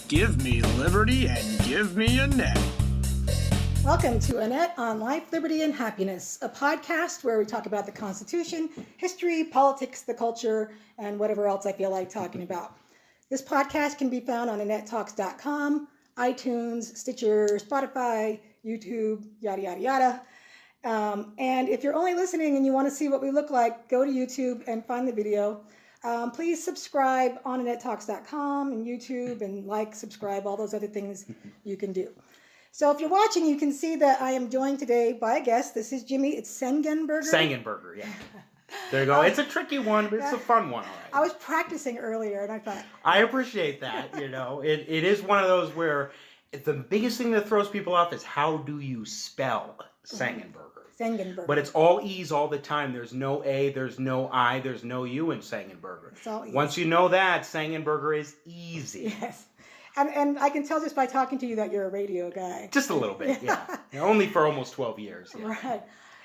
Give me liberty and give me Annette. Welcome to Annette on Life, Liberty, and Happiness, a podcast where we talk about the Constitution, history, politics, the culture, and whatever else I feel like talking about. This podcast can be found on AnnetteTalks.com, iTunes, Stitcher, Spotify, YouTube, yada, yada, yada. And if you're only listening and you want to see what we look like, go to YouTube and find the video. Please subscribe on AnnetteTalks.com and YouTube and subscribe, all those other things you can do. So if you're watching, you can see that I am joined today by a guest. This is Jimmy. It's Sengenberger. Sengenberger, yeah. There you go. It's a tricky one, but it's a fun one. All right. I was practicing earlier, and I thought... I appreciate that, It is one of those where the biggest thing that throws people off is how do you spell Sengenberger? Sengenberger. But it's all E's all the time. There's no A, there's no I, there's no U in Sengenberger. It's all E's. Once you know that, Sengenberger is easy. Yes. And I can tell just by talking to you that you're a radio guy. Just a little bit, yeah. Only for almost 12 years. Yeah.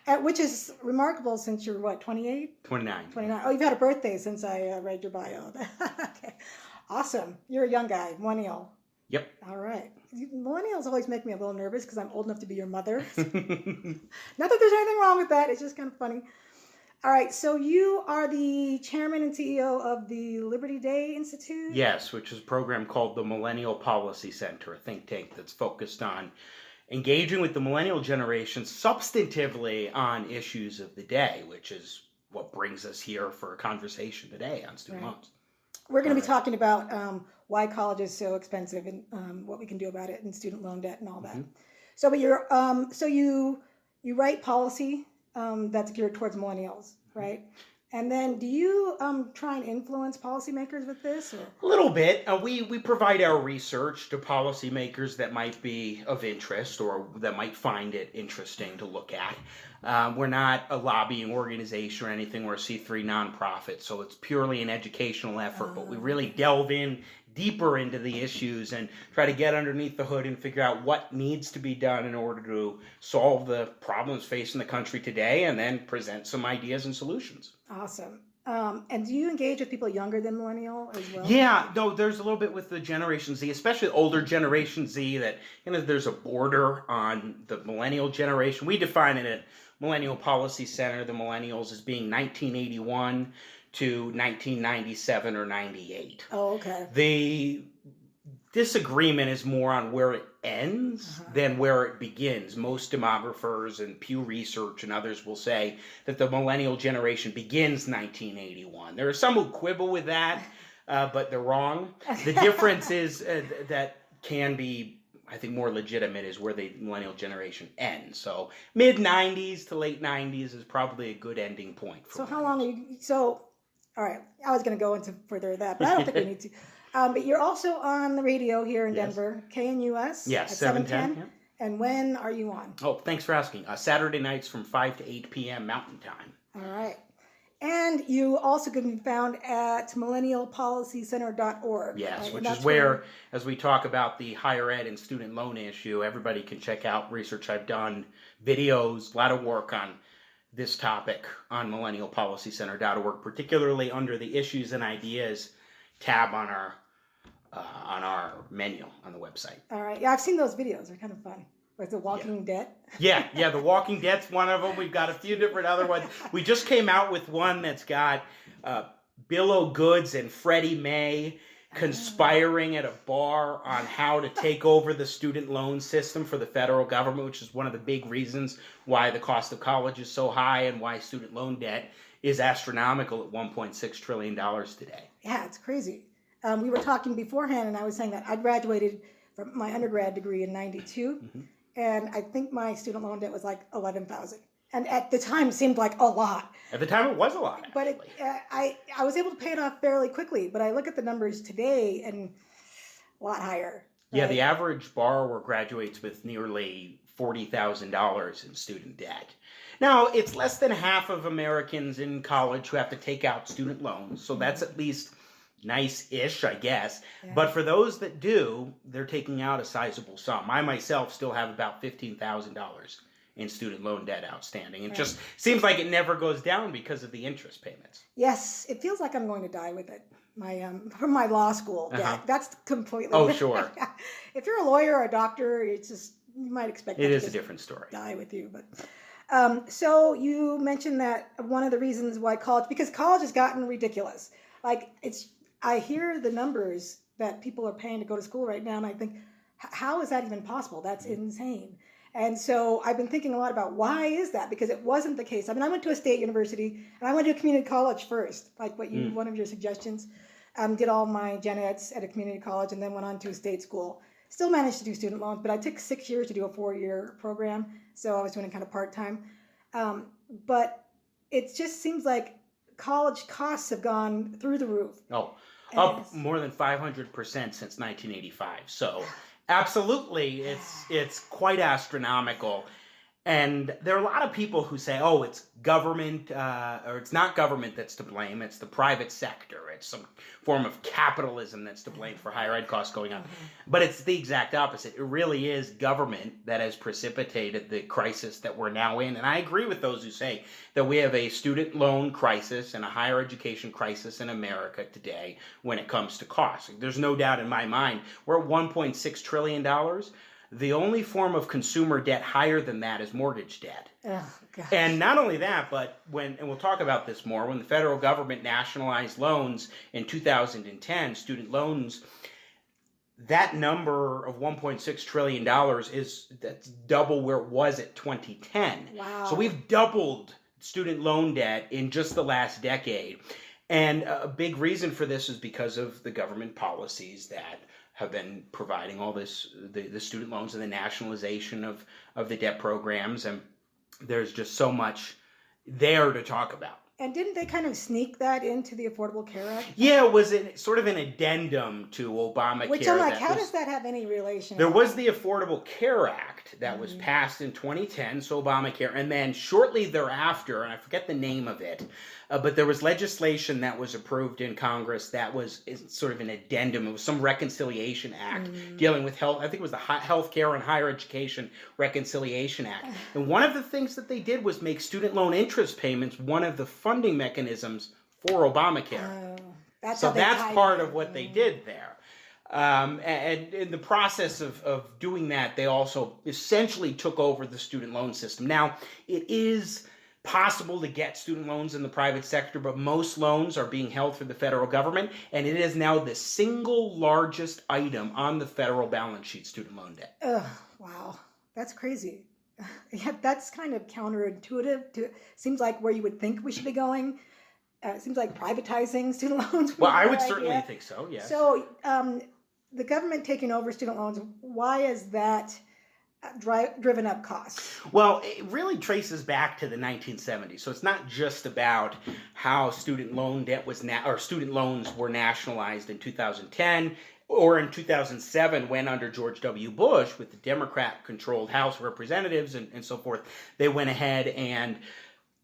Right. Which is remarkable since you're, 28? 29. 29. Oh, you've had a birthday since I read your bio. Okay. Awesome. You're a young guy, millennial. Yep. All right. Millennials always make me a little nervous because I'm old enough to be your mother. Not that there's anything wrong with that. It's just kind of funny. All right, so you are the chairman and CEO of the Liberty Day Institute? Yes, which is a program called the Millennial Policy Center, a think tank that's focused on engaging with the millennial generation substantively on issues of the day, which is what brings us here for a conversation today on student loans. We're going to be talking about why college is so expensive and what we can do about it and student loan debt and all that. Mm-hmm. So, but you're you write policy that's geared towards millennials, right? And then do you try and influence policymakers with this? Or? A little bit. We provide our research to policymakers that might be of interest or that might find it interesting to look at. We're not a lobbying organization or anything. We're a C3 nonprofit, so it's purely an educational effort, but we really delve in deeper into the issues and try to get underneath the hood and figure out what needs to be done in order to solve the problems facing the country today and then present some ideas and solutions. Awesome. And do you engage with people younger than millennial as well? Yeah, no, there's a little bit with the Generation Z, especially older Generation Z, that there's a border on the millennial generation. We define it at Millennial Policy Center, the millennials, as being 1981 to 1997 or 98. Oh, okay. The disagreement is more on where it ends than where it begins. Most demographers and Pew Research and others will say that the millennial generation begins 1981. There are some who quibble with that, but they're wrong. The difference is that can be, I think, more legitimate is where the millennial generation ends. So mid-90s to late 90s is probably a good ending point. So how long are you... All right, I was going to go into further of that, but I don't think we need to. But you're also on the radio here in Denver, KNUS. Yes, at 710. Yeah. And when are you on? Oh, thanks for asking. Saturday nights from 5 to 8 p.m. Mountain Time. All right. And you also can be found at millennialpolicycenter.org. Yes, right? Which is where, as we talk about the higher ed and student loan issue, everybody can check out research I've done, videos, a lot of work on this topic on millennialpolicycenter.org, particularly under the issues and ideas tab on our menu on the website. All right. Yeah, I've seen those videos. They're kind of fun. Like The Walking Dead. Yeah, The Walking Dead's one of them. We've got a few different other ones. We just came out with one that's got Bill O'Goods and Freddie May conspiring at a bar on how to take over the student loan system for the federal government, which is one of the big reasons why the cost of college is so high and why student loan debt is astronomical at $1.6 trillion today. Yeah, it's crazy. We were talking beforehand, and I was saying that I graduated from my undergrad degree in 92, and I think my student loan debt was like $11,000. And at the time, it seemed like a lot. At the time, it was a lot. But I was able to pay it off fairly quickly. But I look at the numbers today, and a lot higher. Right? Yeah, the average borrower graduates with nearly $40,000 in student debt. Now, it's less than half of Americans in college who have to take out student loans. So that's at least nice-ish, I guess. Yeah. But for those that do, they're taking out a sizable sum. I myself still have about $15,000 in student loan debt outstanding. It just seems like it never goes down because of the interest payments. Yes, it feels like I'm going to die with it. from my law school. Uh-huh. Yeah, that's completely. Oh, sure. If you're a lawyer or a doctor, it's just you might expect It that is to a different story. die with you. But so you mentioned that one of the reasons why because college has gotten ridiculous. Like I hear the numbers that people are paying to go to school right now, and I think, how is that even possible? That's insane. And so I've been thinking a lot about why is that? Because it wasn't the case. I mean, I went to a state university, and I went to a community college first, like one of your suggestions. Did all my gen eds at a community college, and then went on to a state school. Still managed to do student loans, but I took 6 years to do a 4-year program, so I was doing it kind of part-time. But it just seems like college costs have gone through the roof. Oh, up more than 500% since 1985. So absolutely, it's quite astronomical. And there are a lot of people who say, oh, it's government, or it's not government that's to blame, it's the private sector. It's some form of capitalism that's to blame for higher ed costs going up. But it's the exact opposite. It really is government that has precipitated the crisis that we're now in. And I agree with those who say that we have a student loan crisis and a higher education crisis in America today when it comes to costs. There's no doubt in my mind, we're at $1.6 trillion. The only form of consumer debt higher than that is mortgage debt. Oh, gosh. And not only that, but and we'll talk about this more, when the federal government nationalized loans in 2010, student loans, that number of $1.6 trillion that's double where it was at 2010. Wow. So we've doubled student loan debt in just the last decade. And a big reason for this is because of the government policies that have been providing all this, the student loans and the nationalization of the debt programs. And there's just so much there to talk about. And didn't they kind of sneak that into the Affordable Care Act? Yeah, it was sort of an addendum to Obamacare. Which I'm like, how does that have any relation? There was the Affordable Care Act that was passed in 2010, so Obamacare, and then shortly thereafter, and I forget the name of it, but there was legislation that was approved in Congress that was sort of an addendum. It was some reconciliation act dealing with health. I think it was the Health Care and Higher Education Reconciliation Act. And one of the things that they did was make student loan interest payments one of the funding mechanisms for Obamacare. That's part of what they did there. And in the process of doing that, they also essentially took over the student loan system. Now, it is possible to get student loans in the private sector, but most loans are being held through the federal government, and it is now the single largest item on the federal balance sheet, student loan debt. Wow. That's crazy. Yeah, that's kind of counterintuitive. Seems like where you would think we should be going. It seems like privatizing student loans. Well, I would certainly think so, yes. So the government taking over student loans, why is that driven up costs? Well, it really traces back to the 1970s. So it's not just about how student loan debt was or student loans were nationalized in 2010 or in 2007 when under George W. Bush with the Democrat-controlled House of Representatives and so forth, they went ahead and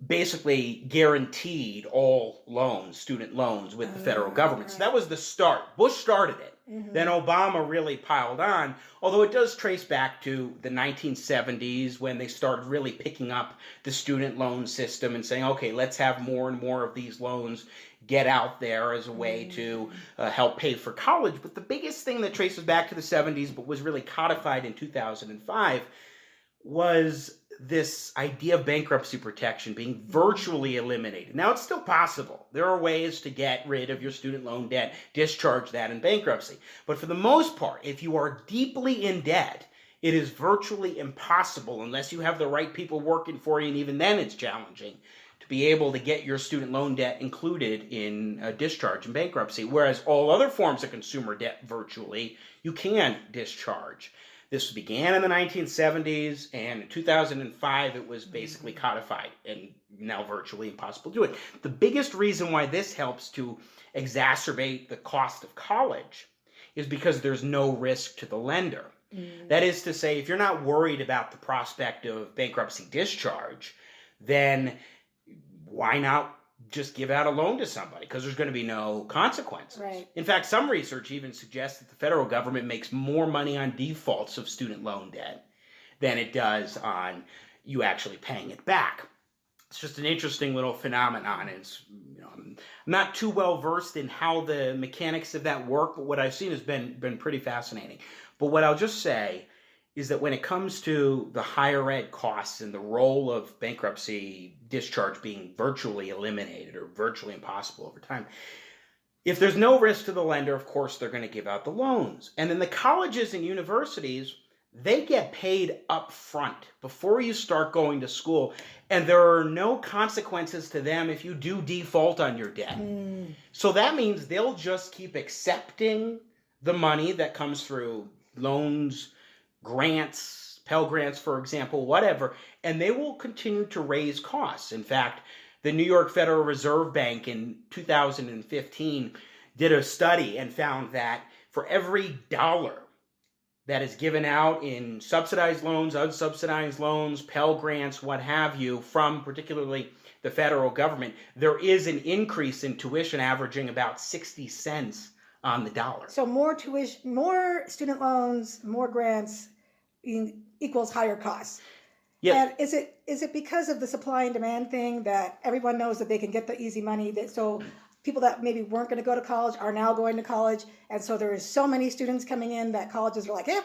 basically guaranteed all loans, student loans with the federal government. Right. So that was the start. Bush started it. Then Obama really piled on, although it does trace back to the 1970s when they started really picking up the student loan system and saying, okay, let's have more and more of these loans get out there as a way to help pay for college. But the biggest thing that traces back to the 70s but was really codified in 2005 was this idea of bankruptcy protection being virtually eliminated. Now, it's still possible. There are ways to get rid of your student loan debt, discharge that in bankruptcy. But for the most part, if you are deeply in debt, it is virtually impossible, unless you have the right people working for you, and even then it's challenging, to be able to get your student loan debt included in a discharge in bankruptcy. Whereas all other forms of consumer debt, virtually, you can discharge. This began in the 1970s, and in 2005, it was basically codified and now virtually impossible to do it. The biggest reason why this helps to exacerbate the cost of college is because there's no risk to the lender. That is to say, if you're not worried about the prospect of bankruptcy discharge, then why not just give out a loan to somebody, because there's going to be no consequences. Right. In fact, some research even suggests that the federal government makes more money on defaults of student loan debt than it does on you actually paying it back. It's just an interesting little phenomenon. It's, I'm not too well versed in how the mechanics of that work, but what I've seen has been pretty fascinating. But what I'll just say is that when it comes to the higher ed costs and the role of bankruptcy discharge being virtually eliminated or virtually impossible over time, if there's no risk to the lender, of course, they're going to give out the loans. And then the colleges and universities, they get paid up front before you start going to school. And there are no consequences to them if you do default on your debt. So that means they'll just keep accepting the money that comes through loans, grants, Pell Grants, for example, whatever, and they will continue to raise costs. In fact, the New York Federal Reserve Bank in 2015 did a study and found that for every dollar that is given out in subsidized loans, unsubsidized loans, Pell Grants, what have you, from particularly the federal government, there is an increase in tuition averaging about 60 cents on the dollar. So more tuition, more student loans, more grants equals higher costs. Yeah. And is it because of the supply and demand thing that everyone knows that they can get the easy money, that so people that maybe weren't going to go to college are now going to college, and so there is so many students coming in that colleges are like, yeah,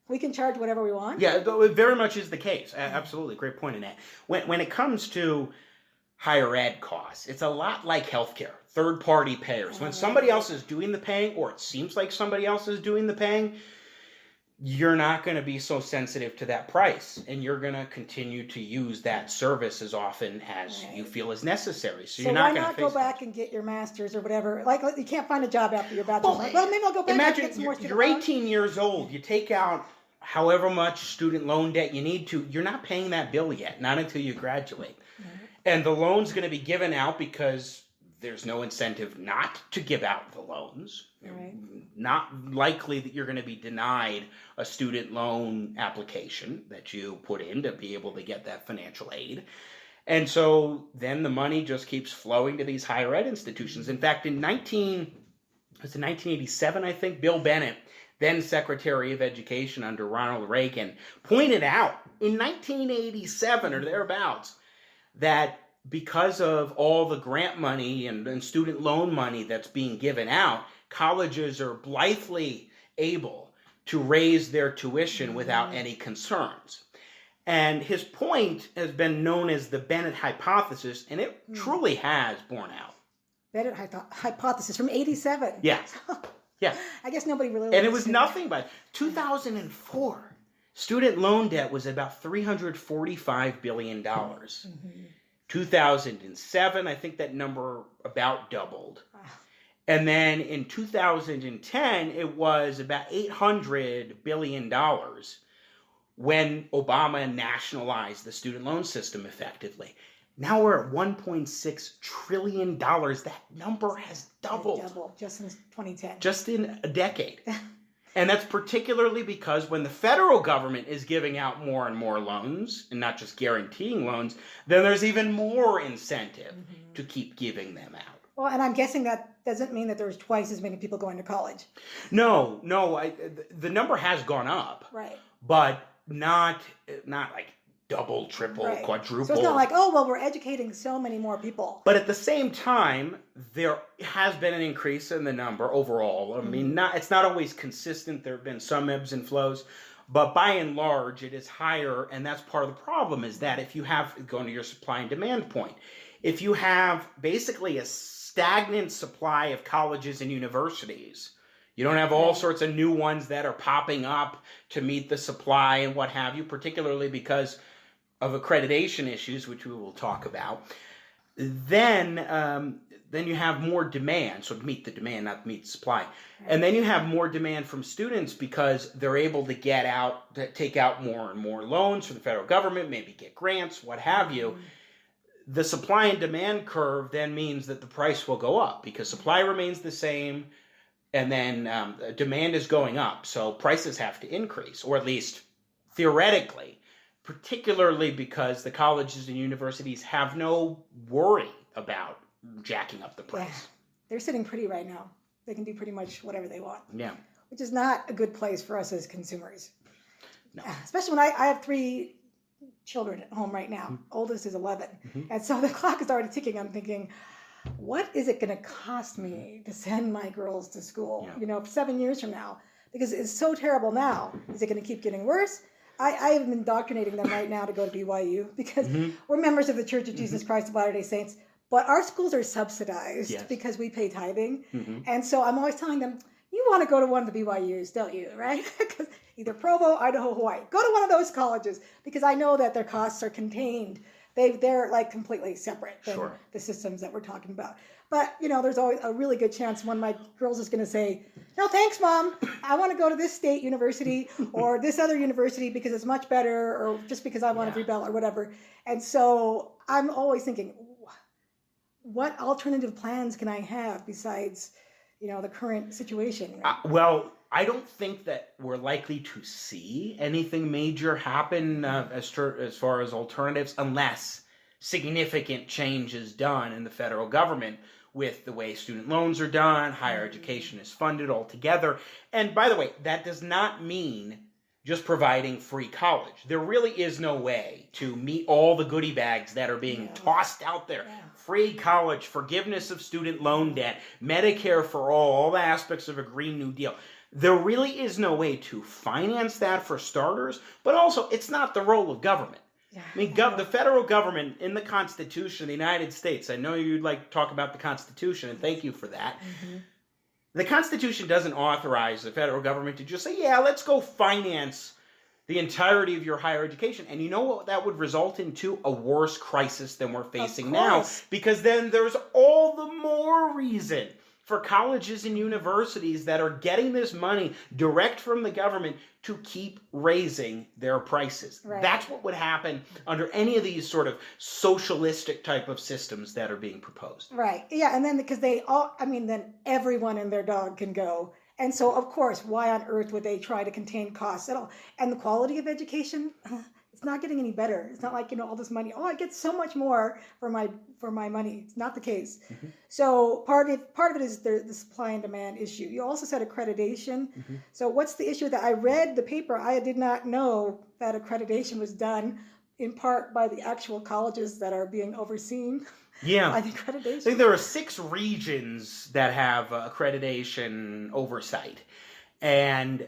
we can charge whatever we want? Yeah, it very much is the case. Absolutely, great point in that. When it comes to higher ed costs, it's a lot like healthcare, third-party payers. When somebody else is doing the paying, or it seems like somebody else is doing the paying, you're not going to be so sensitive to that price, and you're going to continue to use that service as often as you feel is necessary. So you're not going to go back and get your master's or whatever? Like you can't find a job after your bachelor's. Well, maybe I'll go back and get some more student you're loans. 18 years old. You take out however much student loan debt you need to. You're not paying that bill yet, not until you graduate. And the loan's going to be given out because there's no incentive not to give out the loans. Right. Not likely that you're going to be denied a student loan application that you put in to be able to get that financial aid. And so then the money just keeps flowing to these higher ed institutions. In fact, in 1987, I think, Bill Bennett, then Secretary of Education under Ronald Reagan, pointed out in 1987 or thereabouts that because of all the grant money and student loan money that's being given out, colleges are blithely able to raise their tuition without any concerns. And his point has been known as the Bennett hypothesis, and it truly has borne out. Bennett hypothesis from 87. Yes. Yeah. I guess nobody really. And it was nothing but 2004. Student loan debt was about $345 billion. 2007, I think that number about doubled. And then in 2010, it was about $800 billion when Obama nationalized the student loan system effectively. Now we're at $1.6 trillion. That number has doubled. Doubled just since 2010. Just in a decade. And that's particularly because when the federal government is giving out more and more loans, and not just guaranteeing loans, then there's even more incentive to keep giving them out. Well, and I'm guessing that doesn't mean that there's twice as many people going to college. No, the number has gone up. Right. But not like double, triple, quadruple. So it's not like, oh, well, we're educating so many more people. But at the same time, there has been an increase in the number overall. I mean, it's not always consistent. There have been some ebbs and flows. But by and large, it is higher. And that's part of the problem is that if you have, going to your supply and demand point, if you have basically a stagnant supply of colleges and universities, you don't have all sorts of new ones that are popping up to meet the supply and what have you, particularly because of accreditation issues, which we will talk about, then you have more demand. So to meet the demand, not meet the supply. And then you have more demand from students because they're able to take out more and more loans from the federal government, maybe get grants, what have you. The supply and demand curve then means that the price will go up because supply remains the same and then demand is going up. So prices have to increase, or at least theoretically, particularly because the colleges and universities have no worry about jacking up the price. Yeah. They're sitting pretty right now. They can do pretty much whatever they want. Yeah. Which is not a good place for us as consumers. No. Especially when I have 3 children at home right now. Oldest is 11. And so the clock is already ticking. I'm thinking, what is it going to cost me to send my girls to school, Yeah. 7 years from now? Because it's so terrible now. Is it going to keep getting worse? I have been indoctrinating them right now to go to BYU because we're members of the Church of Jesus Christ of Latter-day Saints, but our schools are subsidized because we pay tithing. And so I'm always telling them, you want to go to one of the BYUs, don't you, right? Because either Provo, Idaho, Hawaii. Go to one of those colleges because I know that their costs are contained. They're like completely separate from the systems that we're talking about. But, there's always a really good chance one of my girls is going to say, no, thanks, Mom. I want to go to this state university or this other university because it's much better or just because I want to rebel or whatever. And so I'm always thinking, what alternative plans can I have besides, the current situation? Well, I don't think that we're likely to see anything major happen as far as alternatives unless significant change is done in the federal government with the way student loans are done, higher education is funded altogether. And by the way, that does not mean just providing free college. There really is no way to meet all the goodie bags that are being tossed out there. Free college, forgiveness of student loan debt, Medicare for all the aspects of a Green New Deal. There really is no way to finance that for starters, but also it's not the role of government. I mean, the federal government in the Constitution of the United States, I know you'd like to talk about the Constitution, and thank you for that. The Constitution doesn't authorize the federal government to just say, yeah, let's go finance the entirety of your higher education. And you know what that would result into? A worse crisis than we're facing now. Because then there's all the more reason for colleges and universities that are getting this money direct from the government to keep raising their prices. That's what would happen under any of these sort of socialistic type of systems that are being proposed. Right. Yeah. And then because then everyone and their dog can go. And so, of course, why on earth would they try to contain costs at all? And the quality of education, it's not getting any better. It's not like, all this money. Oh, I get so much more for my money. It's not the case. So part of it is the supply and demand issue. You also said accreditation. So what's the issue? That I read the paper. I did not know that accreditation was done in part by the actual colleges that are being overseen. By the accreditation. I think there are 6 regions that have accreditation oversight. And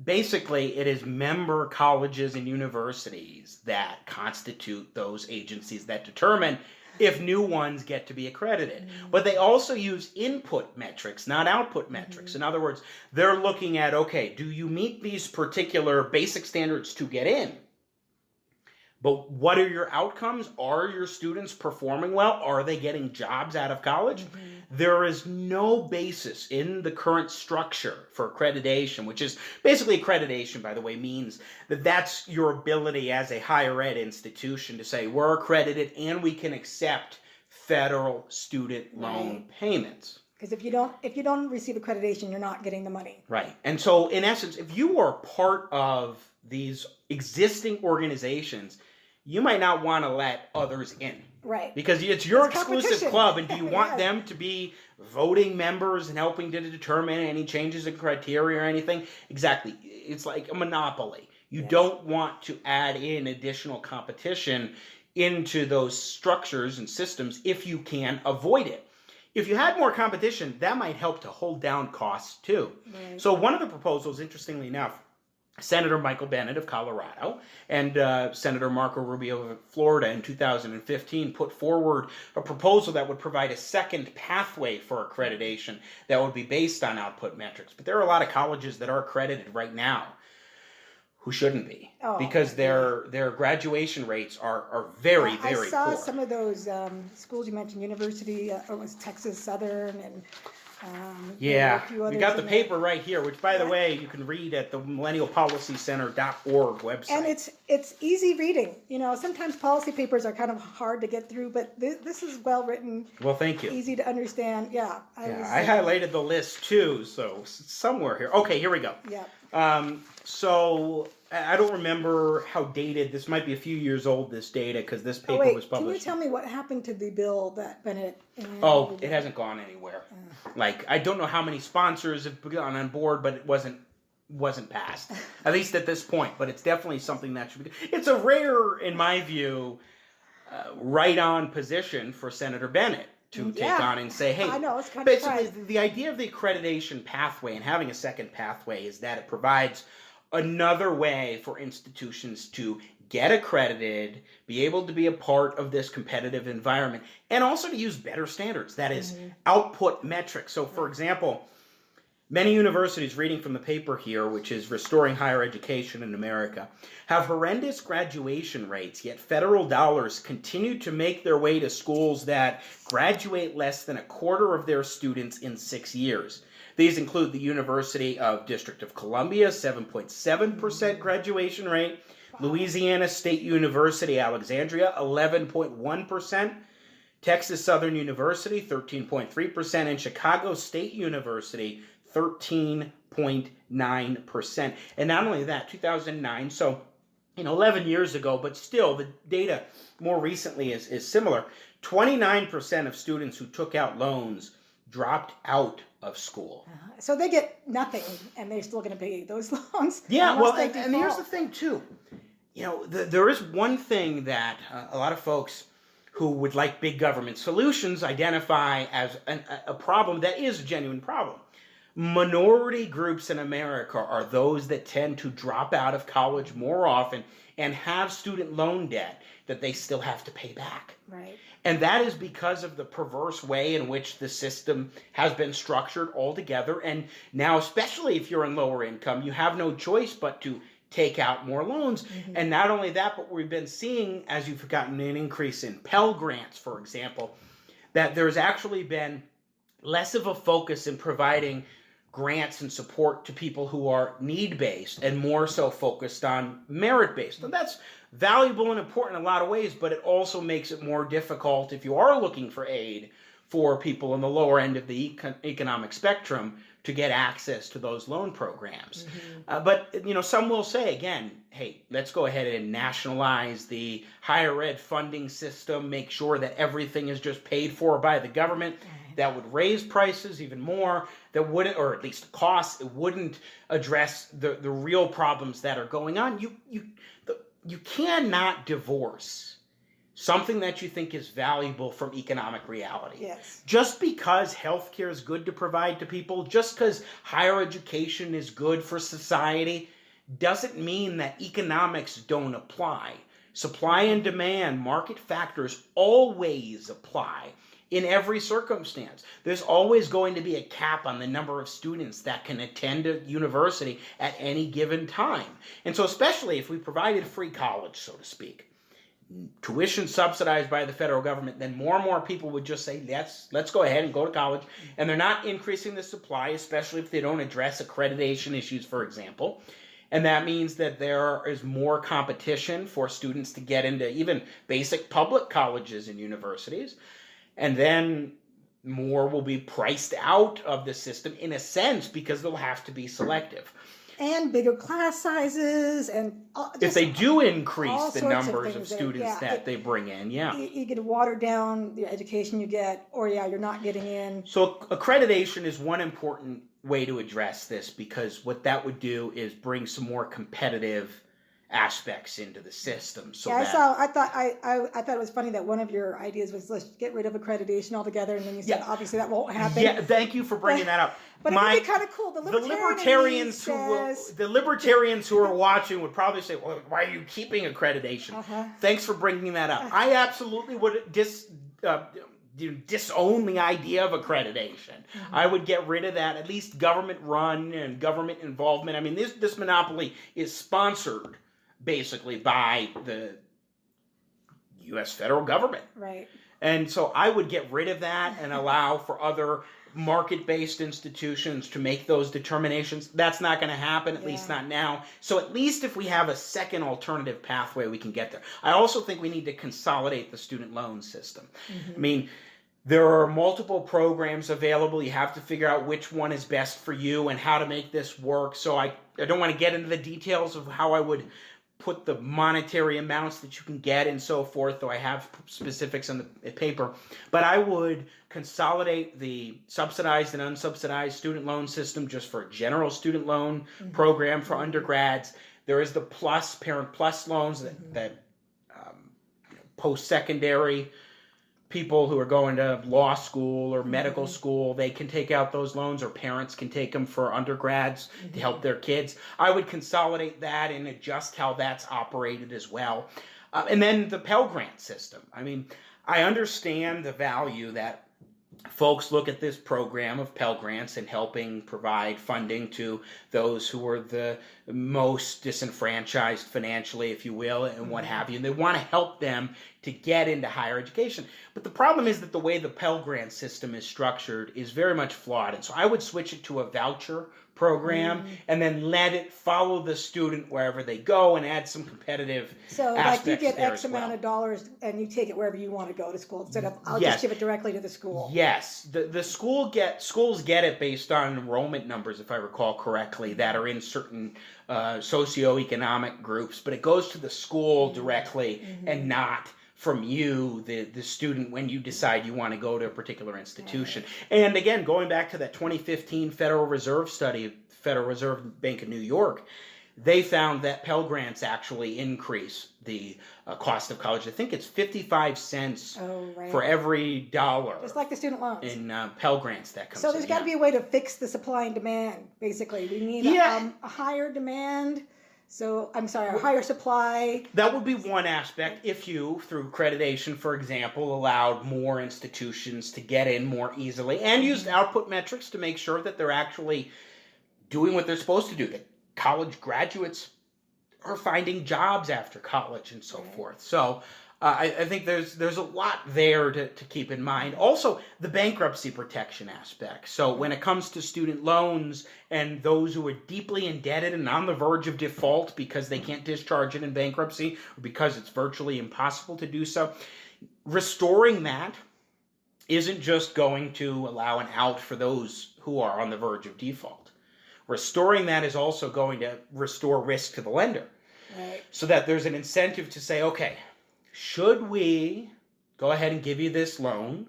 basically, it is member colleges and universities that constitute those agencies that determine if new ones get to be accredited. But they also use input metrics, not output metrics. In other words, they're looking at, okay, do you meet these particular basic standards to get in? But what are your outcomes? Are your students performing well? Are they getting jobs out of college? There is no basis in the current structure for accreditation, which is basically accreditation, by the way, means that that's your ability as a higher ed institution to say we're accredited and we can accept federal student loan payments. Because if you don't receive accreditation, you're not getting the money. Right. And so in essence, if you are part of these existing organizations, you might not want to let others in. Right. Because it's your exclusive club, and do you want them to be voting members and helping to determine any changes in criteria or anything? Exactly. It's like a monopoly. You don't want to add in additional competition into those structures and systems if you can avoid it. If you had more competition, that might help to hold down costs too. So one of the proposals, interestingly enough, Senator Michael Bennet of Colorado and Senator Marco Rubio of Florida in 2015 put forward a proposal that would provide a second pathway for accreditation that would be based on output metrics. But there are a lot of colleges that are accredited right now who shouldn't be because their graduation rates are very, very poor. I saw some of those schools you mentioned, University, it was Texas Southern and we got the paper right here, which, by the way, you can read at the millennialpolicycenter.org website. And it's easy reading. Sometimes policy papers are kind of hard to get through, but this is well written. Well, thank you. Easy to understand. I highlighted the list too, so somewhere here. Okay, here we go. So I don't remember how dated. This might be a few years old, this data, because this paper was published. Can you tell me what happened to the bill that Bennet... it hasn't gone anywhere. I don't know how many sponsors have gone on board, but it wasn't passed, at least at this point. But it's definitely something that should be... It's a rare, in my view, right-on position for Senator Bennet. to take Yeah. on and say, hey, I know, it's kind of basically surprising. the idea of the accreditation pathway and having a second pathway is that it provides another way for institutions to get accredited, be able to be a part of this competitive environment, and also to use better standards, that is, output metrics. So, for example, many universities, reading from the paper here, which is Restoring Higher Education in America, have horrendous graduation rates, yet federal dollars continue to make their way to schools that graduate less than a quarter of their students in 6 years. These include the University of District of Columbia, 7.7% graduation rate, Louisiana State University, Alexandria, 11.1%, Texas Southern University, 13.3%, and Chicago State University, 13.9%. And not only that, 2009, so 11 years ago, but still the data more recently is similar. 29% of students who took out loans dropped out of school. So they get nothing, and they're still going to pay those loans. Yeah, unless well, they and here's the default. thing, too. There is one thing that a lot of folks who would like big government solutions identify as a problem that is a genuine problem. Minority groups in America are those that tend to drop out of college more often and have student loan debt that they still have to pay back. Right. And that is because of the perverse way in which the system has been structured altogether. And now, especially if you're in lower income, you have no choice but to take out more loans. And not only that, but we've been seeing, as you've gotten an increase in Pell Grants, for example, that there's actually been less of a focus in providing grants and support to people who are need-based and more so focused on merit-based. And that's valuable and important in a lot of ways, but it also makes it more difficult if you are looking for aid for people in the lower end of the economic spectrum to get access to those loan programs. But some will say, again, hey, let's go ahead and nationalize the higher ed funding system, make sure that everything is just paid for by the government. That would raise prices even more, that wouldn't, or at least costs, it wouldn't address the real problems that are going on. You cannot divorce something that you think is valuable from economic reality. Yes. Just because healthcare is good to provide to people, just because higher education is good for society, doesn't mean that economics don't apply. Supply and demand, market factors always apply in every circumstance. There's always going to be a cap on the number of students that can attend a university at any given time. And so especially if we provided free college, so to speak, tuition subsidized by the federal government, then more and more people would just say, let's go ahead and go to college. And they're not increasing the supply, especially if they don't address accreditation issues, for example. And that means that there is more competition for students to get into even basic public colleges and universities. And then more will be priced out of the system in a sense because they'll have to be selective. And bigger class sizes, and if they do increase all the sorts of numbers of things students that they bring in, you get to water down the education you get, or you're not getting in. So accreditation is one important way to address this, because what that would do is bring some more competitive aspects into the system. So I thought it was funny that one of your ideas was, let's get rid of accreditation altogether, and then you said obviously that won't happen. Yeah, thank you for bringing that up. But it would be kind of cool. The libertarians who are watching would probably say, well, why are you keeping accreditation? Thanks for bringing that up. I absolutely would disown the idea of accreditation. I would get rid of that, at least government run and government involvement. I mean, this monopoly is sponsored basically by the U.S. federal government. Right. And so I would get rid of that and allow for other market-based institutions to make those determinations. That's not going to happen, at least not now. So at least if we have a second alternative pathway, we can get there. I also think we need to consolidate the student loan system. I mean, there are multiple programs available. You have to figure out which one is best for you and how to make this work. So I don't want to get into the details of how I would put the monetary amounts that you can get and so forth, though I have specifics on the paper. But I would consolidate the subsidized and unsubsidized student loan system just for a general student loan program for undergrads. There is the Parent Plus loans that post-secondary people who are going to law school or medical school, they can take out those loans, or parents can take them for undergrads to help their kids. I would consolidate that and adjust how that's operated as well. And then the Pell Grant system. I mean, I understand the value that folks look at this program of Pell Grants and helping provide funding to those who are the most disenfranchised financially, if you will, and what have you. And they want to help them to get into higher education. But the problem is that the way the Pell Grant system is structured is very much flawed. And so I would switch it to a voucher program and then let it follow the student wherever they go and add some competitive So aspects like you get there X as well. amount of dollars and you take it wherever you want to go to school instead of I'll Yes. just give it directly to the school. Yes, the schools get it based on enrollment numbers, if I recall correctly, that are in certain socioeconomic groups, but it goes to the school directly and not from you, the student, when you decide you want to go to a particular institution. And again, going back to that 2015 Federal Reserve study, Federal Reserve Bank of New York, they found that Pell Grants actually increase the cost of college. I think it's 55 cents for every dollar. Just like the student loans. In Pell Grants that comes So there's in, got to be a way to fix the supply and demand, basically. We need a higher demand. So, I'm sorry, a higher supply. That would be one aspect if you, through accreditation, for example, allowed more institutions to get in more easily and used output metrics to make sure that they're actually doing what they're supposed to do, that college graduates are finding jobs after college and so forth. So I think there's a lot there to keep in mind. Also, the bankruptcy protection aspect. So when it comes to student loans and those who are deeply indebted and on the verge of default because they can't discharge it in bankruptcy or because it's virtually impossible to do so, restoring that isn't just going to allow an out for those who are on the verge of default. Restoring that is also going to restore risk to the lender. Right. So that there's an incentive to say, okay, should we go ahead and give you this loan?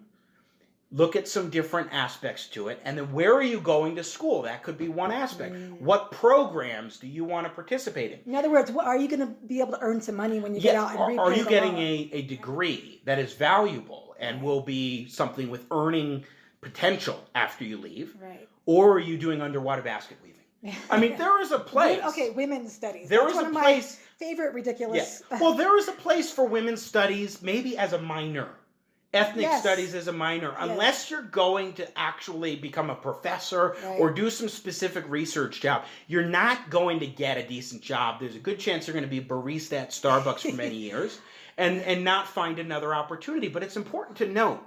Look at some different aspects to it. And then where are you going to school? That could be one aspect. What programs do you want to participate in? In other words, are you going to be able to earn some money when you get out and repay Are you the getting loan? a degree that is valuable and will be something with earning potential after you leave? Right. Or are you doing underwater basket weaving? I mean, there is a place. Okay, women's studies. There That's is one a of place. my favorite ridiculous. Yeah. Well, there is a place for women's studies, maybe as a minor. Ethnic studies as a minor, unless you're going to actually become a professor or do some specific research job, you're not going to get a decent job. There's a good chance you're going to be a barista at Starbucks for many years and not find another opportunity. But it's important to note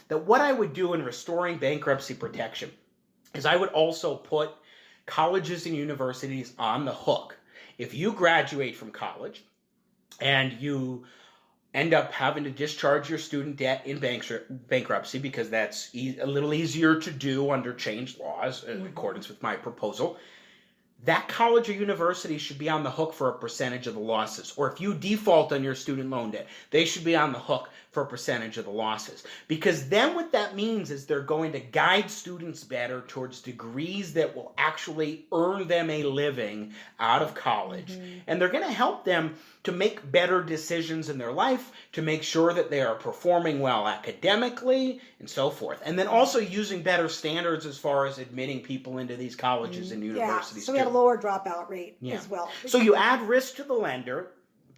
that what I would do in restoring bankruptcy protection is I would also put colleges and universities on the hook. If you graduate from college and you end up having to discharge your student debt in bankruptcy because that's a little easier to do under changed laws in accordance with my proposal, that college or university should be on the hook for a percentage of the losses. Or if you default on your student loan debt, they should be on the hook for a percentage of the losses. Because then what that means is they're going to guide students better towards degrees that will actually earn them a living out of college. And they're going to help them to make better decisions in their life, to make sure that they are performing well academically and so forth. And then also using better standards as far as admitting people into these colleges and universities. So we have a lower dropout rate as well. So you add risk to the lender,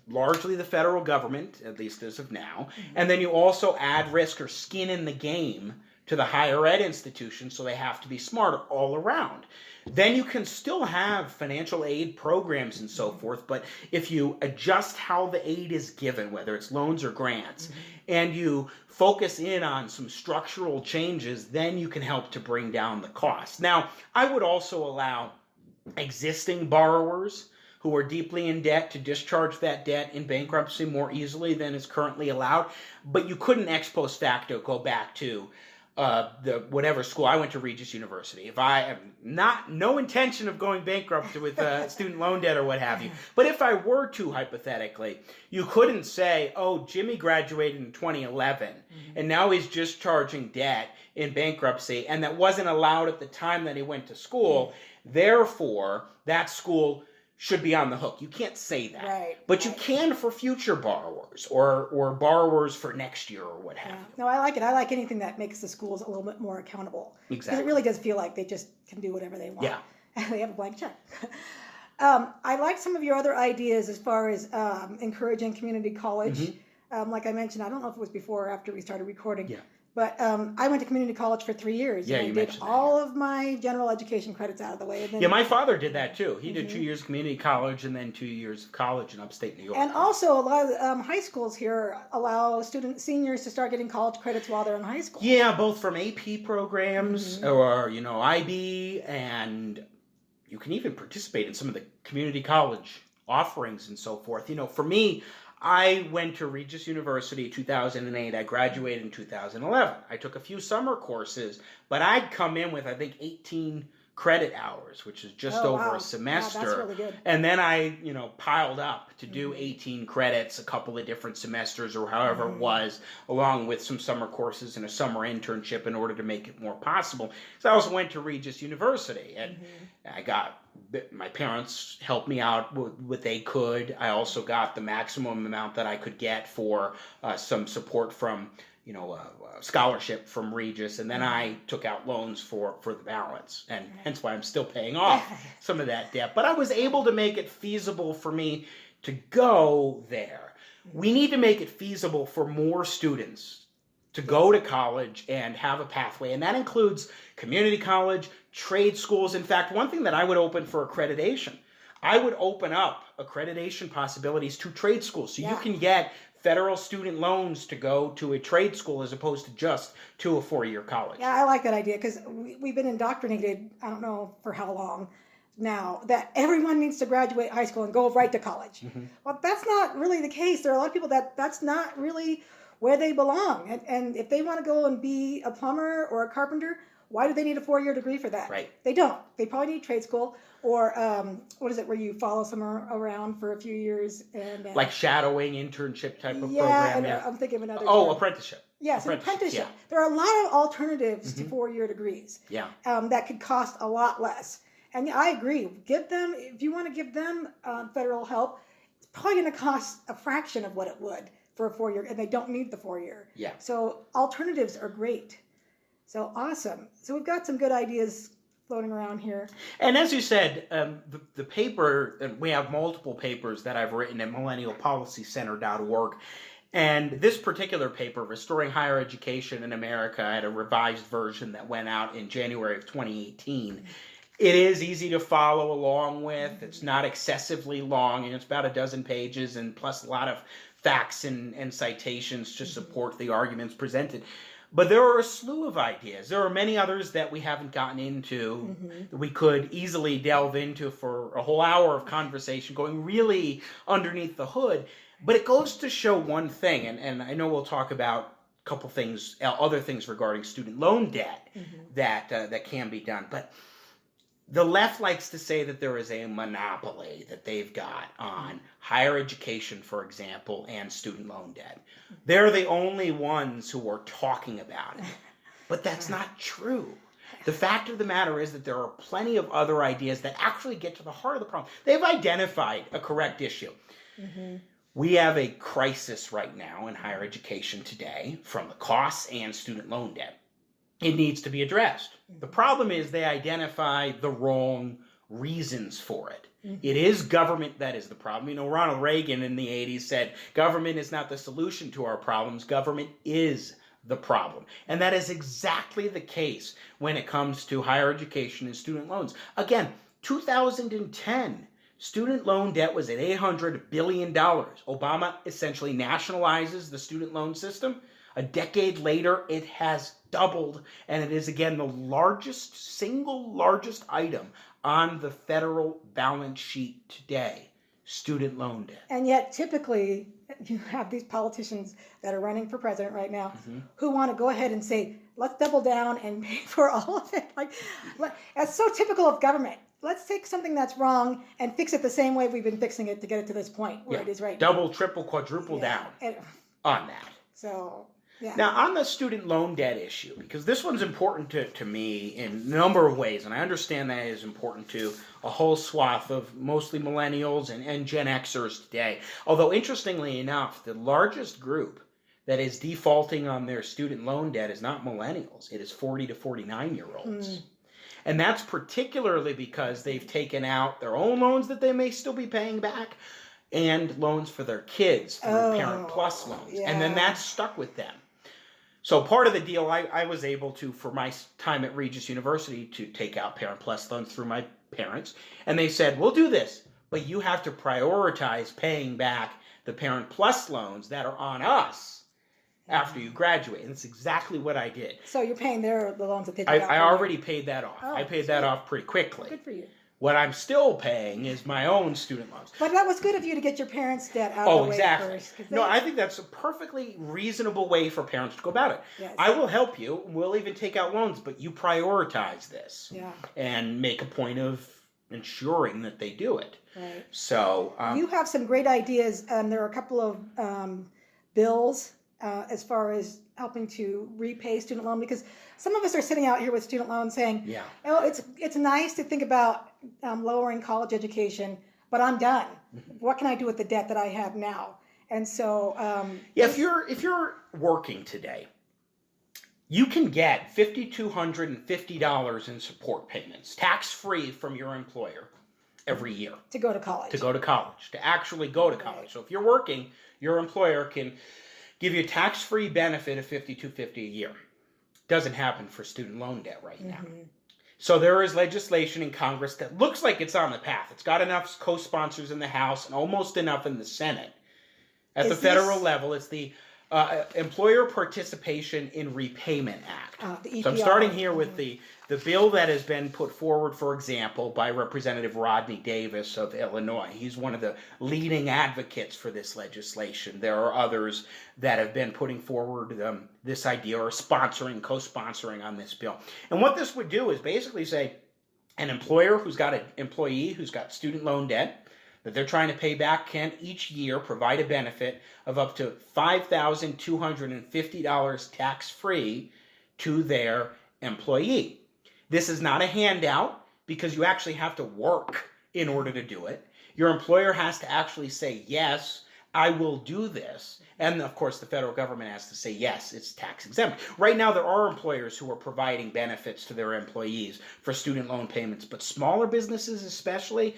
largely the federal government, at least as of now, and then you also add risk or skin in the game to the higher ed institutions, so they have to be smarter all around. Then you can still have financial aid programs and so forth, but if you adjust how the aid is given, whether it's loans or grants, and you focus in on some structural changes, then you can help to bring down the cost. Now, I would also allow existing borrowers who are deeply in debt to discharge that debt in bankruptcy more easily than is currently allowed, but you couldn't ex post facto go back to the whatever school. I went to Regis University. If I have no intention of going bankrupt with student loan debt or what have you, but if I were to, hypothetically, you couldn't say, oh, Jimmy graduated in 2011 and now he's just charging debt in bankruptcy, and that wasn't allowed at the time that he went to school. Therefore, that school should be on the hook. You can't say that. Right. But you can for future borrowers or borrowers for next year or what have you. No, I like it. I like anything that makes the schools a little bit more accountable. Exactly. Because it really does feel like they just can do whatever they want. Yeah. And they have a blank check. I like some of your other ideas as far as encouraging community college. Like I mentioned, I don't know if it was before or after we started recording. Yeah. But I went to community college for 3 years. Yeah, and you I did mentioned that, all of my general education credits out of the way. And then, Yeah, my father did that too. He did 2 years community college and then 2 years of college in upstate New York. And also, a lot of high schools here allow seniors to start getting college credits while they're in high school. Yeah, both from AP programs or, IB, and you can even participate in some of the community college offerings and so forth. For me, I went to Regis University in 2008. I graduated in 2011. I took a few summer courses, but I'd come in with, I think, 18 credit hours, which is just over a semester. Wow, that's really good. And then I, piled up to do 18 credits, a couple of different semesters or however it was, along with some summer courses and a summer internship in order to make it more possible. So I also went to Regis University, and my parents helped me out with what they could. I also got the maximum amount that I could get for some support from, scholarship from Regis, and then I took out loans for the balance, and hence why I'm still paying off some of that debt. But I was able to make it feasible for me to go there. We need to make it feasible for more students to go to college and have a pathway, and that includes community college, trade schools. In fact, one thing that I would open for accreditation, I would open up accreditation possibilities to trade schools, so you can get federal student loans to go to a trade school as opposed to just to a 4-year college. Yeah, I like that idea because we've been indoctrinated, I don't know for how long now, that everyone needs to graduate high school and go right to college. Well, that's not really the case. There are a lot of people that's not really where they belong. And if they want to go and be a plumber or a carpenter, why do they need a 4-year degree for that? Right. They don't. They probably need trade school or what is it where you follow someone around for a few years and like shadowing, internship type of program. And I'm thinking of another. Oh, apprenticeship. Yes, apprenticeship. Yeah. There are a lot of alternatives to 4-year degrees. Yeah. That could cost a lot less. And I agree. Give them, if you want to give them federal help, it's probably going to cost a fraction of what it would for a 4-year, and they don't need the 4-year. Yeah. So alternatives are great. So awesome. So we've got some good ideas floating around here. And as you said, the paper, we have multiple papers that I've written at millennialpolicycenter.org. And this particular paper, Restoring Higher Education in America, I had a revised version that went out in January of 2018. It is easy to follow along with. It's not excessively long, and it's about a dozen pages, and plus a lot of facts and citations to support the arguments presented. But there are a slew of ideas. There are many others that we haven't gotten into that we could easily delve into for a whole hour of conversation, going really underneath the hood. But it goes to show one thing, and I know we'll talk about a couple things, other things regarding student loan debt that can be done. But the left likes to say that there is a monopoly that they've got on higher education, for example, and student loan debt. They're the only ones who are talking about it. But that's not true. The fact of the matter is that there are plenty of other ideas that actually get to the heart of the problem. They've identified a correct issue. We have a crisis right now in higher education today from the costs and student loan debt. It needs to be addressed. The problem is they identify the wrong reasons for it. It is government that is the problem. You know, Ronald Reagan in the 80s said, government is not the solution to our problems. Government is the problem. And that is exactly the case when it comes to higher education and student loans. Again, 2010, student loan debt was at $800 billion. Obama essentially nationalizes the student loan system. A decade later, it has doubled, and it is again the single largest item on the federal balance sheet today, student loan debt. And yet, typically, you have these politicians that are running for president right now who want to go ahead and say, let's double down and pay for all of it. That's so typical of government. Let's take something that's wrong and fix it the same way we've been fixing it to get it to this point where it is right now. Double, triple, quadruple down on that. So Yeah. Now, on the student loan debt issue, because this one's important to me in a number of ways, and I understand that it is important to a whole swath of mostly millennials and Gen Xers today. Although, interestingly enough, the largest group that is defaulting on their student loan debt is not millennials. It is 40 to 49-year-olds. And that's particularly because they've taken out their own loans that they may still be paying back and loans for their kids through Parent Plus loans. Yeah. And then that's stuck with them. So part of the deal, I was able to, for my time at Regis University, to take out Parent Plus loans through my parents. And they said, we'll do this, but you have to prioritize paying back the Parent Plus loans that are on us after you graduate. And that's exactly what I did. So you're paying the loans that they took out. I already paid that off. Oh, I paid that off pretty quickly. Good for you. What I'm still paying is my own student loans. But that was good of you to get your parents' debt out of the way Exactly. first. 'Cause No, I think that's a perfectly reasonable way for parents to go about it. Yes. I will help you. We'll even take out loans, but you prioritize this Yeah. and make a point of ensuring that they do it. Right. So You have some great ideas. There are a couple of bills as far as helping to repay student loan, because some of us are sitting out here with student loans saying, yeah. oh, it's nice to think about lowering college education, but I'm done. What can I do with the debt that I have now? And so Yeah, if you're working today, you can get $5,250 in support payments, tax-free from your employer every year. to go to college. To actually go to college. Right. So if you're working, your employer can give you a tax-free benefit of $5,250 a year. Doesn't happen for student loan debt right now. So there is legislation in Congress that looks like it's on the path. It's got enough co-sponsors in the House and almost enough in the Senate. At the federal level, it's the Employer Participation in Repayment Act. The So I'm EPR. starting here with the bill that has been put forward, for example, by Representative Rodney Davis of Illinois. He's one of the leading advocates for this legislation. There are others that have been putting forward this idea or co-sponsoring on this bill. And what this would do is basically say an employer who's got an employee who's got student loan debt that they're trying to pay back can each year provide a benefit of up to $5,250 tax-free to their employee. This is not a handout because you actually have to work in order to do it. Your employer has to actually say, yes, I will do this. And of course, the federal government has to say, yes, it's tax exempt. Right now, there are employers who are providing benefits to their employees for student loan payments, but smaller businesses especially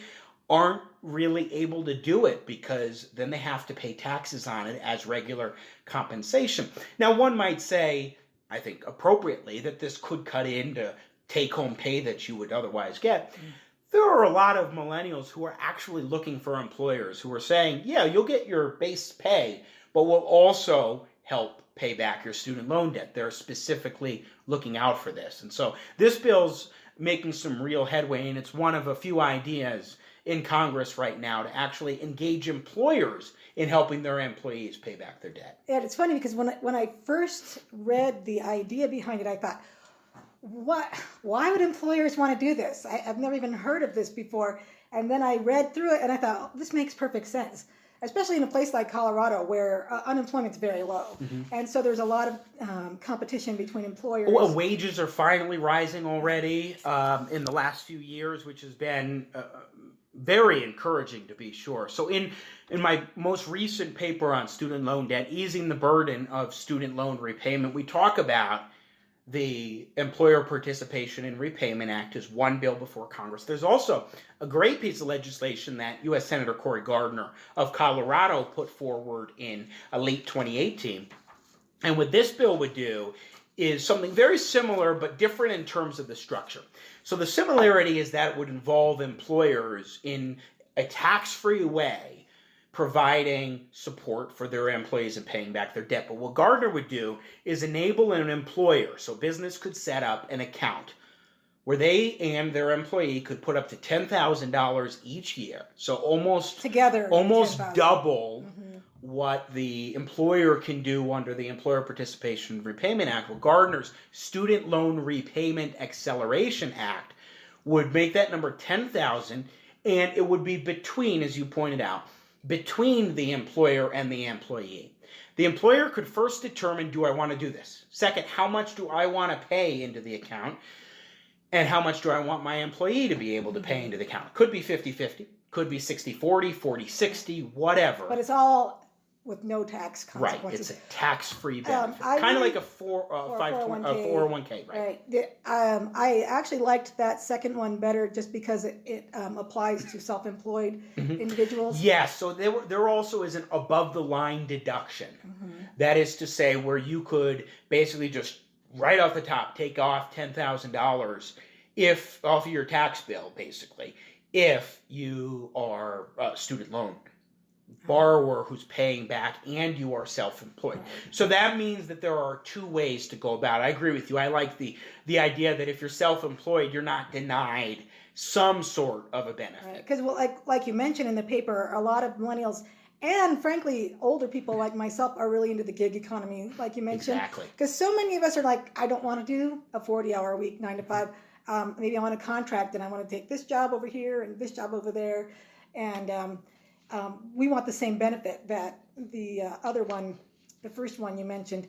aren't really able to do it because then they have to pay taxes on it as regular compensation. Now, one might say, I think appropriately, that this could cut into take-home pay that you would otherwise get. There are a lot of millennials who are actually looking for employers who are saying, yeah, you'll get your base pay, but we'll also help pay back your student loan debt. They're specifically looking out for this. And so this bill's making some real headway, and it's one of a few ideas in Congress right now to actually engage employers in helping their employees pay back their debt. And it's funny because when I first read the idea behind it, I thought, why would employers want to do this? I've never even heard of this before. And then I read through it and I thought, oh, this makes perfect sense, especially in a place like Colorado where unemployment's very low. And so there's a lot of competition between employers. Well, wages are finally rising already in the last few years, which has been very encouraging, to be sure. So in my most recent paper on student loan debt, Easing the Burden of Student Loan Repayment, we talk about the Employer Participation in Repayment Act as one bill before Congress. There's also a great piece of legislation that U.S. Senator Cory Gardner of Colorado put forward in late 2018. And what this bill would do is something very similar but different in terms of the structure. So the similarity is that it would involve employers in a tax-free way providing support for their employees and paying back their debt. But what Gardner would do is enable an employer, so business could set up an account where they and their employee could put up to $10,000 each year. So almost together, almost 10,000. double what the employer can do under the Employer Participation Repayment Act. Well, Gardner's Student Loan Repayment Acceleration Act would make that number 10,000, and it would be between, as you pointed out, between the employer and the employee. The employer could first determine, do I want to do this? Second, how much do I want to pay into the account? And how much do I want my employee to be able to pay into the account? Could be 50-50, could be 60-40, 40-60, whatever. But it's all with no tax Right, consequences. it's a tax-free benefit. I Kind of really- like a 401k, 401k, right? Right. I actually liked that second one better just because it applies to self-employed individuals. Yes, so there also is an above-the-line deduction. That is to say, where you could basically just right off the top take off $10,000 if off of your tax bill, basically, if you are a student loan borrower who's paying back and you are self-employed. So that means that there are two ways to go about it. I agree with you. I like the idea that if you're self-employed, you're not denied some sort of a benefit. Because like you mentioned in the paper, a lot of millennials and frankly older people like myself are really into the gig economy, like you mentioned. Exactly. Because so many of us are like, I don't want to do a 40-hour a week, 9 to 5. Maybe I want a contract and I want to take this job over here and this job over there. And we want the same benefit that the other one, the first one you mentioned.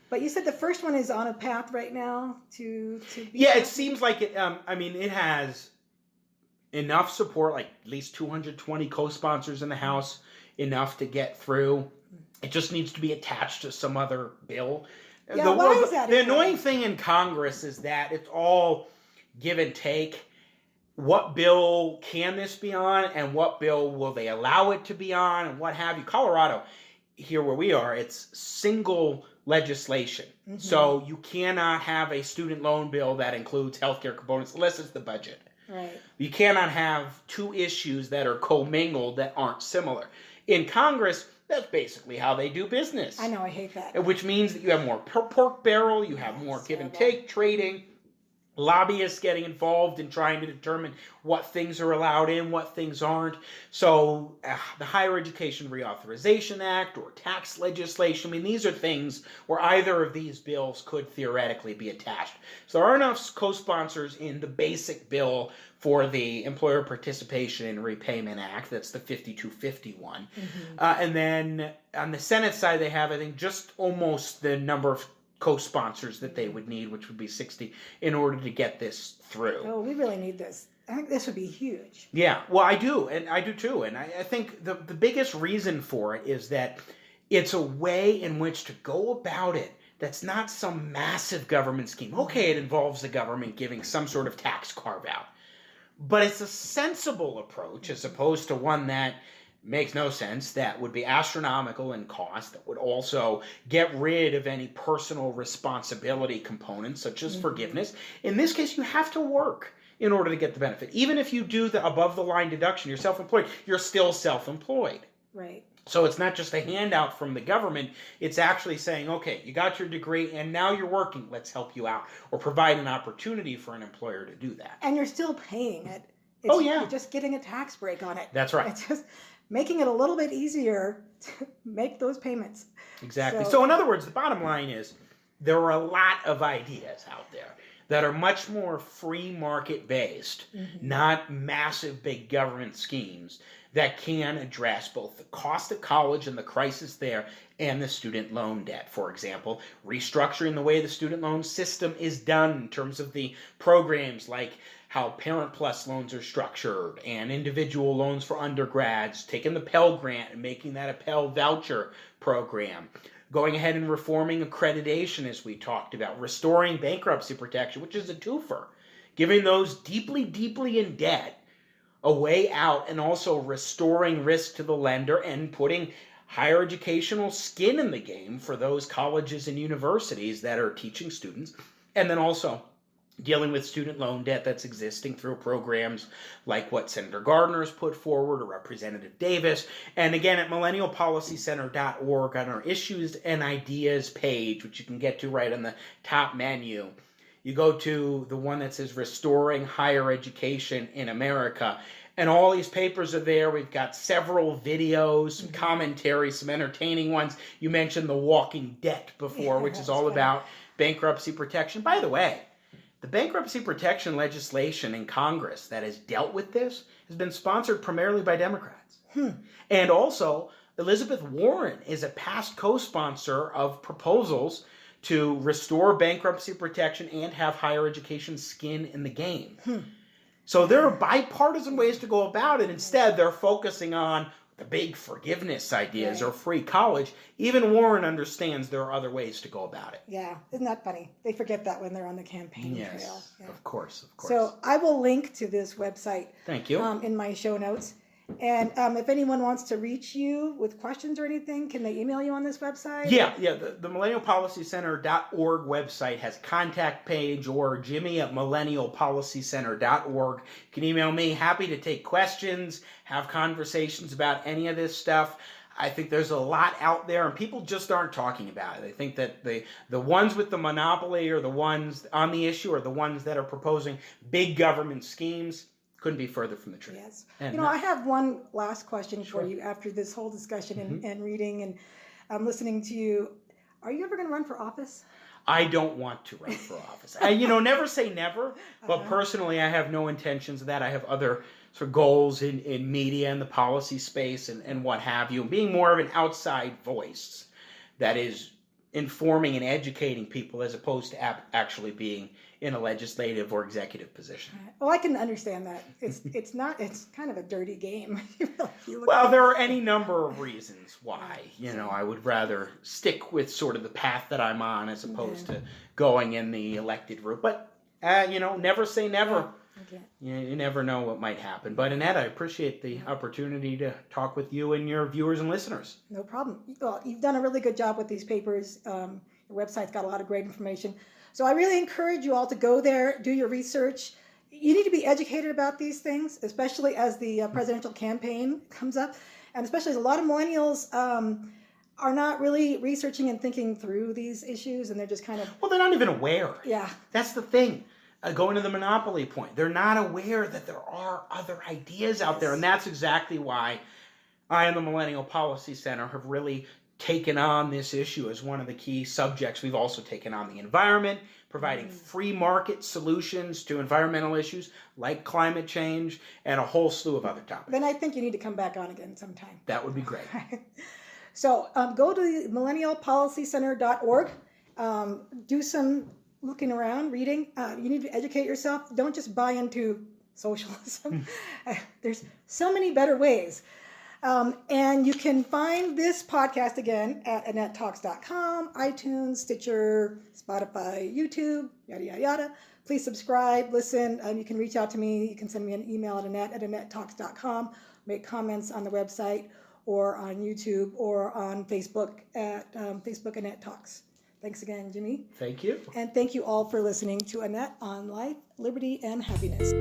But you said the first one is on a path right now to be Yeah, it seems like it. I mean, it has enough support, like at least 220 co-sponsors in the House, enough to get through. It just needs to be attached to some other bill. Yeah, why is that? The annoying thing in Congress is that it's all give and take. What bill can this be on, and what bill will they allow it to be on, and what have you. Colorado, here where we are, it's single legislation. So you cannot have a student loan bill that includes healthcare components unless it's the budget. Right. You cannot have two issues that are commingled that aren't similar. In Congress, that's basically how they do business. I know, I hate that. Which means that you have more pork barrel, you have more give and take trading, lobbyists getting involved in trying to determine what things are allowed in, what things aren't. So the Higher Education Reauthorization Act or tax legislation, I mean, these are things where either of these bills could theoretically be attached. So there are enough co-sponsors in the basic bill for the Employer Participation and Repayment Act. That's the 5251. And then on the Senate side, they have, I think, just almost the number of co-sponsors that they would need, which would be 60, in order to get this through. Oh, we really need this. I think this would be huge. Yeah, well, I do, and I do too. And I think the biggest reason for it is that it's a way in which to go about it that's not some massive government scheme. Okay, it involves the government giving some sort of tax carve-out. But it's a sensible approach as opposed to one that makes no sense, that would be astronomical in cost, that would also get rid of any personal responsibility components, such as forgiveness. In this case, you have to work in order to get the benefit. Even if you do the above-the-line deduction, you're self-employed, you're still self-employed. Right. So it's not just a handout from the government. It's actually saying, okay, you got your degree and now you're working. Let's help you out, or provide an opportunity for an employer to do that. And you're still paying it. Yeah. You're just getting a tax break on it. That's right. It's just making it a little bit easier to make those payments. Exactly. So in other words, the bottom line is there are a lot of ideas out there that are much more free market based, not massive big government schemes that can address both the cost of college and the crisis there and the student loan debt. For example, restructuring the way the student loan system is done in terms of the programs like how Parent Plus loans are structured and individual loans for undergrads, taking the Pell Grant and making that a Pell voucher program. Going ahead and reforming accreditation, as we talked about, restoring bankruptcy protection, which is a twofer, giving those deeply, deeply in debt a way out, and also restoring risk to the lender and putting higher educational skin in the game for those colleges and universities that are teaching students, and then also dealing with student loan debt that's existing through programs like what Senator Gardner has put forward, or Representative Davis. And again, at millennialpolicycenter.org on our Issues and Ideas page, which you can get to right on the top menu, you go to the one that says Restoring Higher Education in America, and all these papers are there. We've got several videos, some commentary, some entertaining ones. You mentioned The Walking Debt before, which is all about bankruptcy protection. By the way, the bankruptcy protection legislation in Congress that has dealt with this has been sponsored primarily by Democrats. And also Elizabeth Warren is a past co-sponsor of proposals to restore bankruptcy protection and have higher education skin in the game. So there are bipartisan ways to go about it. Instead, they're focusing on the big forgiveness ideas or free college. Even Warren understands there are other ways to go about it. Yeah, isn't that funny? They forget that when they're on the campaign trail. Yeah. Of course. So I will link to this website. Thank you. In my show notes. And if anyone wants to reach you with questions or anything, can they email you on this website? Yeah. The millennialpolicycenter.org website has a contact page, or Jimmy at millennialpolicycenter.org. You can email me. Happy to take questions, have conversations about any of this stuff. I think there's a lot out there, and people just aren't talking about it. I think that the ones with the monopoly, or the ones on the issue, or the ones that are proposing big government schemes, couldn't be further from the truth. Yes. And I have one last question for you after this whole discussion and reading and listening to you. Are you ever going to run for office? I don't want to run for office. Never say never, but personally I have no intentions of that. I have other sort of goals in media and the policy space and what have you. Being more of an outside voice that is informing and educating people as opposed to actually being in a legislative or executive position. Well, I can understand that. It's kind of a dirty game. Well, there are any number of reasons why. I would rather stick with sort of the path that I'm on as opposed to going in the elected route. But, never say never. Okay. You never know what might happen. But Annette, I appreciate the opportunity to talk with you and your viewers and listeners. No problem. Well, you've done a really good job with these papers. Your website's got a lot of great information. So I really encourage you all to go there, do your research. You need to be educated about these things, especially as the presidential campaign comes up. And especially as a lot of millennials are not really researching and thinking through these issues, and they're just kind of... Well, they're not even aware. Yeah. That's the thing. Going to the monopoly point, they're not aware that there are other ideas out there. And that's exactly why I and the Millennial Policy Center have really taken on this issue as one of the key subjects. We've also taken on the environment, providing free market solutions to environmental issues like climate change and a whole slew of other topics. Then I think you need to come back on again sometime. That would be great. So go to millennialpolicycenter.org. Do some looking around, reading. You need to educate yourself. Don't just buy into socialism. There's so many better ways. And you can find this podcast again at AnnetteTalks.com, iTunes, Stitcher, Spotify, YouTube, yada, yada, yada. Please subscribe, listen. You can reach out to me. You can send me an email at AnnetteTalks.com, make comments on the website or on YouTube or on Facebook at Facebook Annette Talks. Thanks again, Jimmy. Thank you. And thank you all for listening to Annette on Life, Liberty, and Happiness.